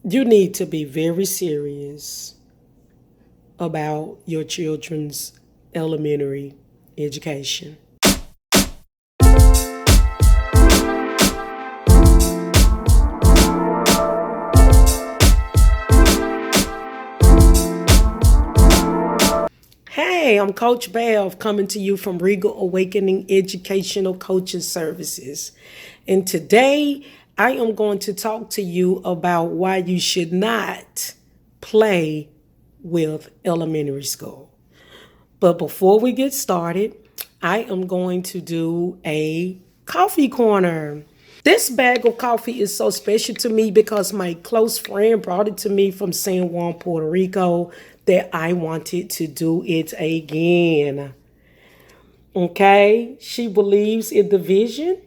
You need to be very serious about your children's elementary education. Hey, I'm Coach Bev coming to you from Regal Awakening Educational Coaching Services. And today I am going to talk to you about why you should not play with elementary school. But before we get started, I am going to do a coffee corner. This bag of coffee is so special to me because my close friend brought it to me from San Juan, Puerto Rico, that I wanted to do it again. Okay? She believes in the vision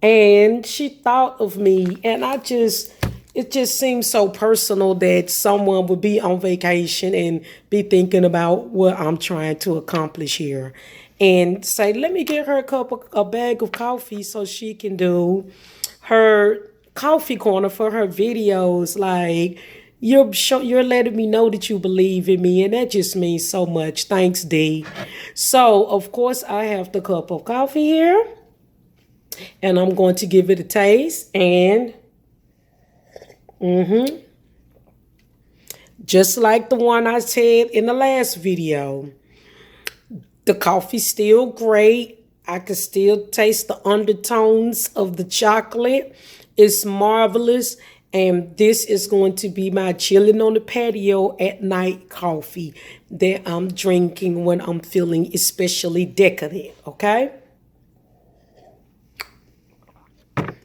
and she thought of me, and it just seems so personal that someone would be on vacation and be thinking about what I'm trying to accomplish here and say, let me get her a bag of coffee so she can do her coffee corner for her videos. Like, you're letting me know that you believe in me, and that just means so much. Thanks, D. So of course I have the cup of coffee here, and I'm going to give it a taste. And just like the one I said in the last video, the coffee's still great. I can still taste the undertones of the chocolate. It's marvelous. And this is going to be my chilling on the patio at night coffee that I'm drinking when I'm feeling especially decadent, okay?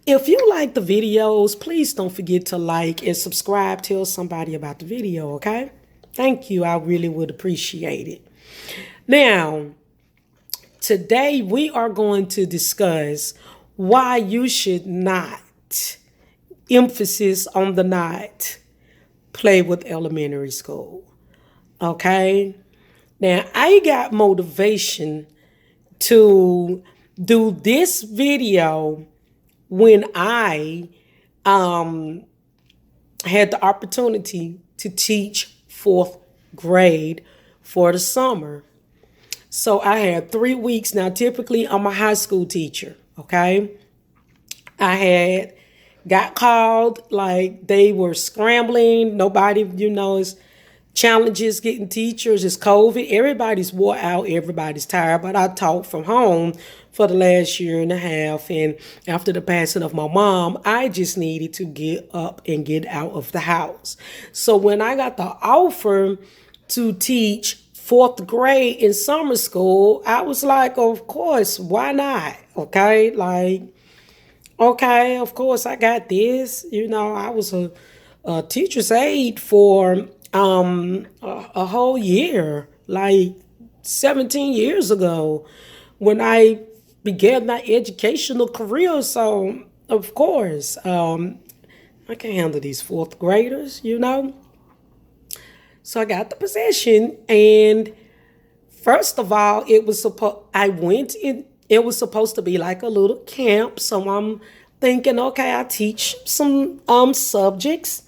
If you like the videos, please don't forget to like and subscribe. Tell somebody about the video, okay? Thank you. I really would appreciate it. Now, today we are going to discuss why you should not, emphasis on the not, play with elementary school, okay? Now, I got motivation to do this video when I had the opportunity to teach fourth grade for the summer. So I had 3 weeks. Now, typically, I'm a high school teacher, okay? I had got called, like they were scrambling. Nobody, is challenges getting teachers. It's COVID. Everybody's wore out. Everybody's tired. But I taught from home for the last year and a half. And after the passing of my mom, I just needed to get up and get out of the house. So when I got the offer to teach fourth grade in summer school, I was like, of course, why not? Okay, like, okay, of course, I got this. I was a teacher's aide for a whole year, like 17 years ago, when I began my educational career. So, of course, I can handle these fourth graders. So I got the position, and first of all, I went in. It was supposed to be like a little camp. So I'm thinking, okay, I teach some subjects.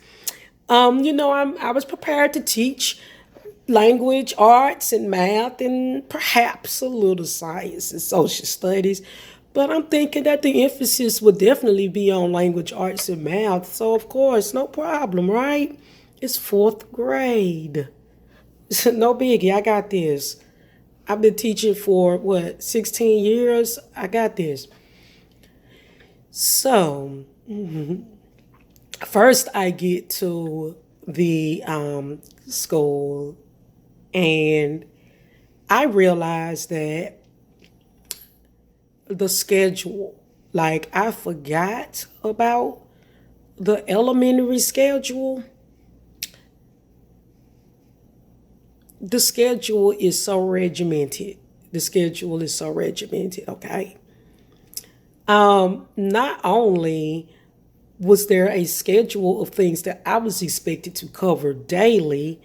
I was prepared to teach language, arts, and math, and perhaps a little science and social studies. But I'm thinking that the emphasis would definitely be on language, arts, and math. So of course, no problem, right? It's fourth grade. No biggie. I got this. I've been teaching for 16 years? I got this. So, first I get to the school, and I realized that the schedule, like, I forgot about the elementary schedule. The schedule is so regimented. Okay? Not only was there a schedule of things that I was expected to cover daily,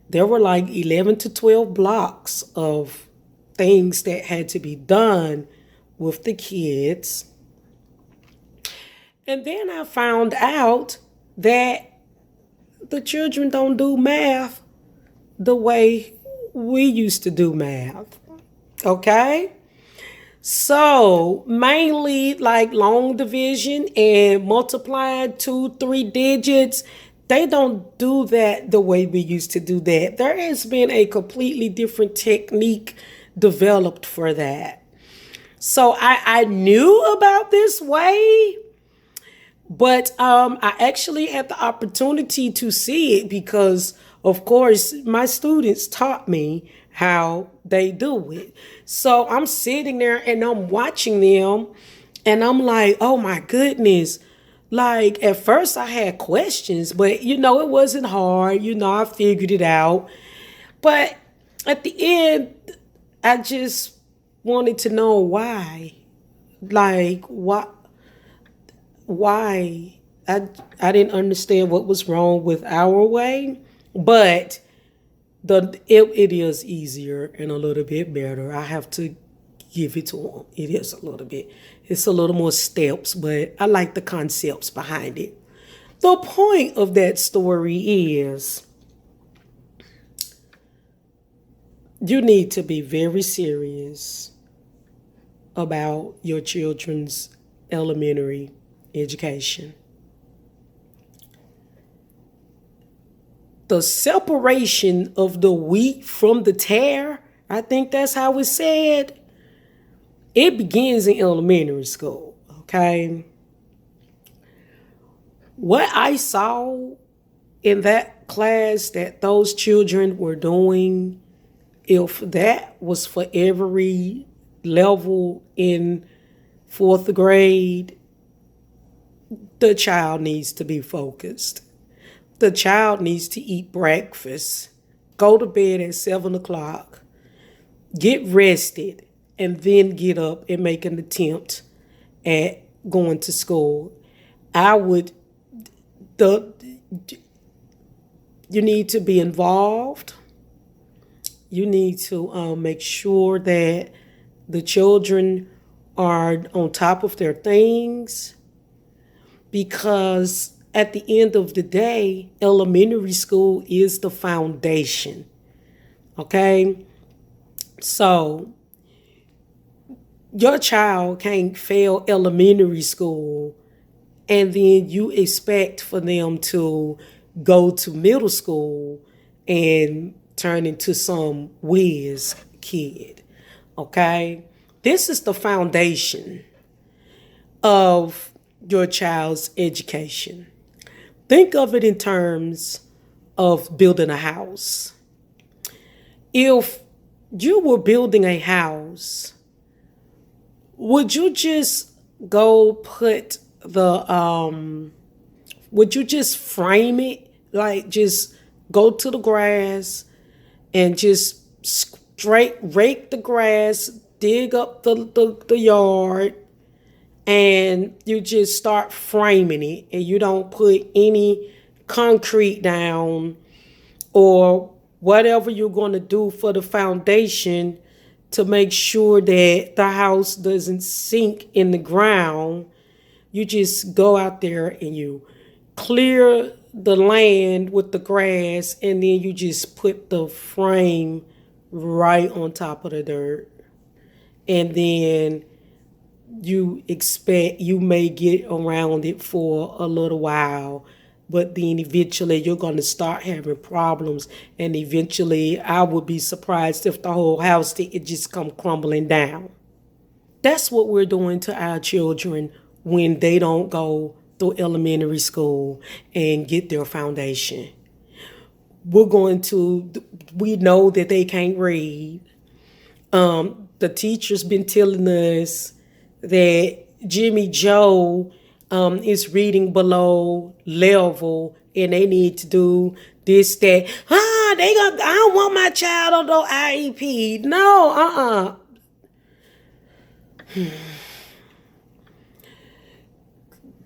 there were like 11 to 12 blocks of things that had to be done with the kids. And then I found out that the children don't do math the way we used to do math. Okay? So mainly like long division and multiplying 2, 3 digits, they don't do that the way we used to do that. There has been a completely different technique developed for that. So I knew about this way, but I actually had the opportunity to see it because, of course, my students taught me how they do it. So I'm sitting there and I'm watching them and I'm like, oh my goodness. Like at first I had questions, but it wasn't hard. I figured it out. But at the end, I just wanted to know why. Like, why I didn't understand what was wrong with our way, but it is easier and a little bit better. I have to give it to them. It is a little bit. It's a little more steps, but I like the concepts behind it. The point of that story is you need to be very serious about your children's elementary education. The separation of the wheat from the tare, I think that's how it's said, it begins in elementary school, okay? What I saw in that class that those children were doing, if that was for every level in fourth grade, the child needs to be focused. The child needs to eat breakfast, go to bed at 7 o'clock, get rested, and then get up and make an attempt at going to school. You need to be involved. You need to make sure that the children are on top of their things, because at the end of the day, elementary school is the foundation. Okay? So your child can't fail elementary school and then you expect for them to go to middle school and turn into some whiz kid. Okay? This is the foundation of your child's education. Think of it in terms of building a house. If you were building a house, would you just go put would you just frame it? Like just go to the grass and just straight rake the grass, dig up the yard, and you just start framing it and you don't put any concrete down or whatever you're going to do for the foundation to make sure that the house doesn't sink in the ground. You just go out there and you clear the land with the grass and then you just put the frame right on top of the dirt. And then you expect you may get around it for a little while, but then eventually you're going to start having problems, and eventually I would be surprised if the whole house it just come crumbling down. That's what we're doing to our children when they don't go through elementary school and get their foundation. We know that they can't read. The teacher's been telling us that Jimmy Joe is reading below level and they need to do this, that. I don't want my child on no IEP. No,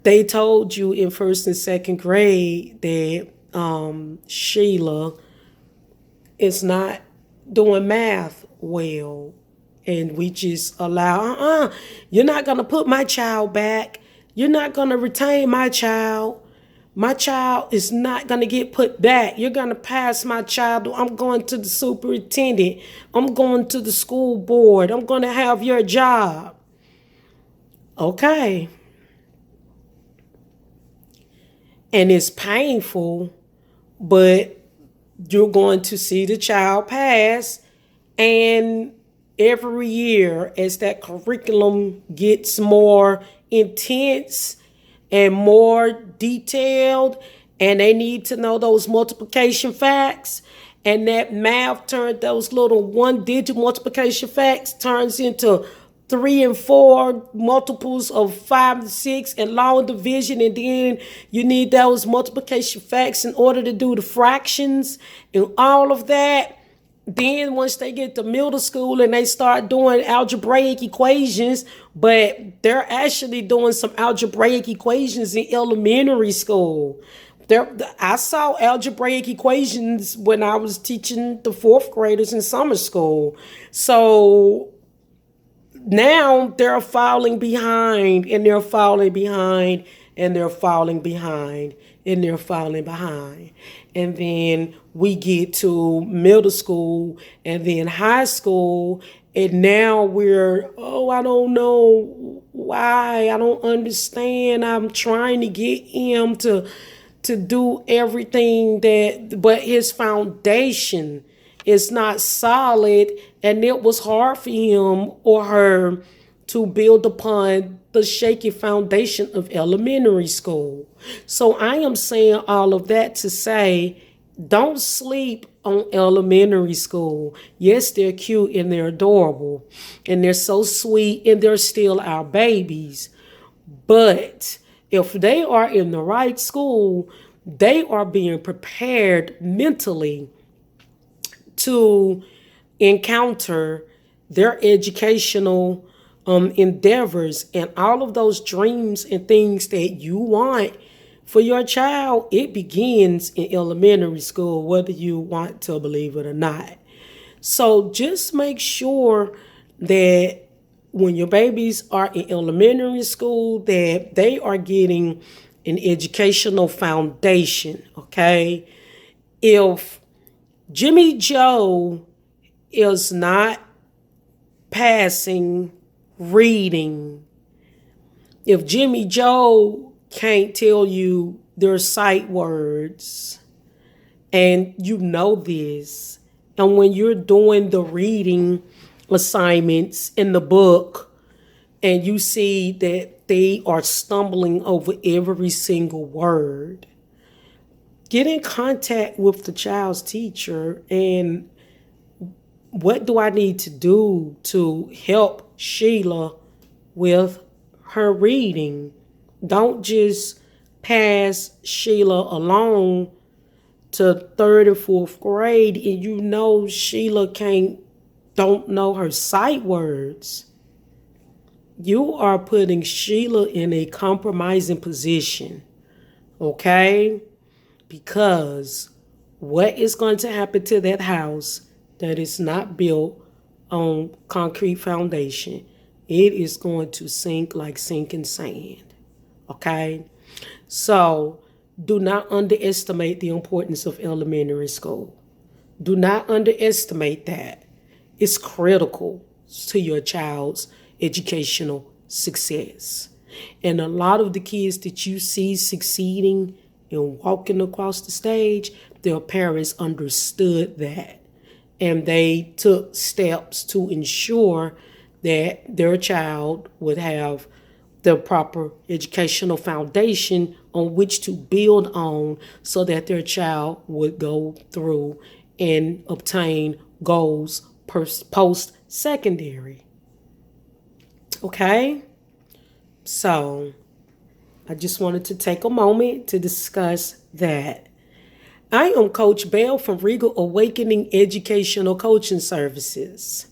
They told you in first and second grade that Sheila is not doing math well. And we just allow, you're not going to put my child back. You're not going to retain my child. My child is not going to get put back. You're going to pass my child. I'm going to the superintendent. I'm going to the school board. I'm going to have your job. Okay. And it's painful, but you're going to see the child pass. And every year, as that curriculum gets more intense and more detailed, and they need to know those multiplication facts, and that math turned those little 1-digit multiplication facts turns into 3 and 4 multiples of 5 and 6 and long division, and then you need those multiplication facts in order to do the fractions and all of that. Then once they get to middle school and they start doing algebraic equations, but they're actually doing some algebraic equations in elementary school. I saw algebraic equations when I was teaching the 4th graders in summer school. So now they're falling behind, and they're falling behind, and they're falling behind, and they're falling behind. And then we get to middle school and then high school, and now we're, I don't know why. I don't understand. I'm trying to get him to do everything but his foundation is not solid, and it was hard for him or her to build upon the shaky foundation of elementary school. So I am saying all of that to say, don't sleep on elementary school. Yes, they're cute and they're adorable and they're so sweet and they're still our babies. But if they are in the right school, they are being prepared mentally to encounter their educational endeavors and all of those dreams and things that you want for your child. It begins in elementary school, whether you want to believe it or not. So just make sure that when your babies are in elementary school, that they are getting an educational foundation, okay? If Jimmy Joe is not passing reading, if Jimmy Joe can't tell you their sight words, and you know this, and when you're doing the reading assignments in the book and you see that they are stumbling over every single word, get in contact with the child's teacher. And what do I need to do to help Sheila with her reading? Don't just pass Sheila along to 3rd and 4th grade and you know Sheila don't know her sight words. You are putting Sheila in a compromising position, okay? Because what is going to happen to that house that is not built on concrete foundation? It is going to sink like sinking sand, okay? So do not underestimate the importance of elementary school. Do not underestimate that. It's critical to your child's educational success. And a lot of the kids that you see succeeding and walking across the stage, their parents understood that. And they took steps to ensure that their child would have the proper educational foundation on which to build on so that their child would go through and obtain goals post-secondary. Okay? So I just wanted to take a moment to discuss that. I am Coach Bell from Regal Awakening Educational Coaching Services.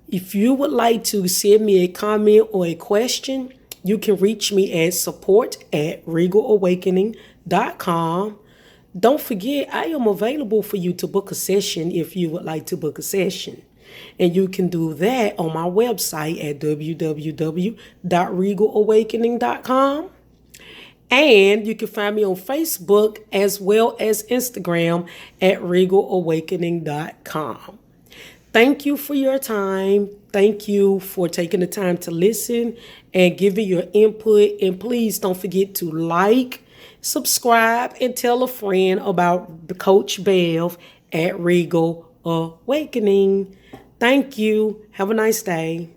If you would like to send me a comment or a question, you can reach me at support@regalawakening.com. Don't forget, I am available for you to book a session if you would like to book a session. And you can do that on my website at www.regalawakening.com. And you can find me on Facebook as well as Instagram at regalawakening.com. Thank you for your time. Thank you for taking the time to listen and giving your input. And please don't forget to like, subscribe, and tell a friend about the Coach Bev at Regal Awakening. Thank you. Have a nice day.